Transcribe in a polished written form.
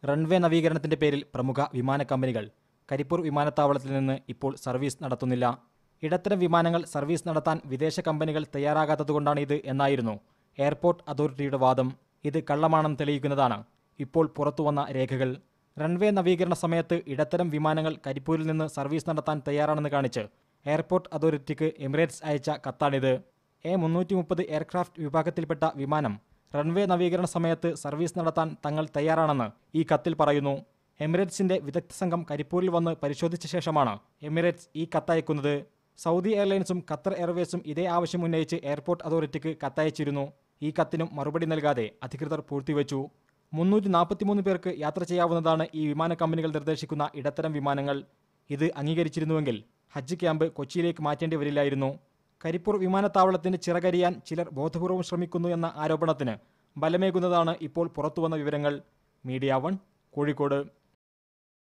Runway നവീകരണത്തിന്റെ പേരിൽ പ്രമുഖ വിമാന കമ്പനികൾ കരിപ്പൂർ വിമാനത്താവളത്തിൽ നിന്ന് ഇപ്പോൾ സർവീസ് നടത്തുന്നില്ല. ഇടത്തരം വിമാനങ്ങൾ സർവീസ് നടത്താൻ വിദേശ കമ്പനികൾ തയ്യാറാകാത്തതുകൊണ്ടാണ് ഇത് എന്നായിരുന്നു എയർപോർട്ട് അതോറിറ്റിയുടെ വാദം. ഇത് കള്ളമാണെന്ന് തെളിയിക്കുന്നതാണ് ഇപ്പോൾ പുറത്തുവന്ന രേഖകൾ. റൺവേ നവീകരണ സമയത്ത് ഇടത്തരം വിമാനങ്ങൾ കരിപ്പൂരിൽ നിന്ന് സർവീസ് നടത്താൻ തയ്യാറാണെന്ന് കാണിച്ച് എയർപോർട്ട് അതോറിറ്റിക്ക് എമിറേറ്റ്സ് അയച്ച കത്താണിത്. A330 എയർക്രാഫ്റ്റ് വിഭാഗത്തിൽപ്പെട്ട വിമാനം റൺവേ നവീകരണ സമയത്ത് സർവീസ് നടത്താൻ തങ്ങൾ തയ്യാറാണെന്ന് ഈ കത്തിൽ പറയുന്നു. എമിറേറ്റ്സിന്റെ വിദഗ്ധ സംഘം കരിപ്പൂരിൽ വന്ന് പരിശോധിച്ച ശേഷമാണ് എമിറേറ്റ്സ് ഈ കത്തയക്കുന്നത്. സൗദി എയർലൈൻസും ഖത്തർ എയർവേസും ഇതേ ആവശ്യം ഉന്നയിച്ച് എയർപോർട്ട് അതോറിറ്റിക്ക് കത്തയച്ചിരുന്നു. ഈ കത്തിനും മറുപടി നൽകാതെ അധികൃതർ പൂഴ്ത്തിവെച്ചു. 343 പേർക്ക് യാത്ര ചെയ്യാവുന്നതാണ് ഈ വിമാന കമ്പനികൾ നിർദ്ദേശിക്കുന്ന ഇടത്തരം വിമാനങ്ങൾ. ഇത് അംഗീകരിച്ചിരുന്നുവെങ്കിൽ ഹജ്ജ് ക്യാമ്പ് കൊച്ചിയിലേക്ക് മാറ്റേണ്ടി വരില്ലായിരുന്നു. കരിപ്പൂർ വിമാനത്താവളത്തിന് ചിറകരിയാൻ ചിലർ ബോധപൂർവം ശ്രമിക്കുന്നു എന്ന ആരോപണത്തിന് ബലമേകുന്നതാണ് ഇപ്പോൾ പുറത്തുവന്ന വിവരങ്ങൾ. മീഡിയ 1 കോഴിക്കോട്.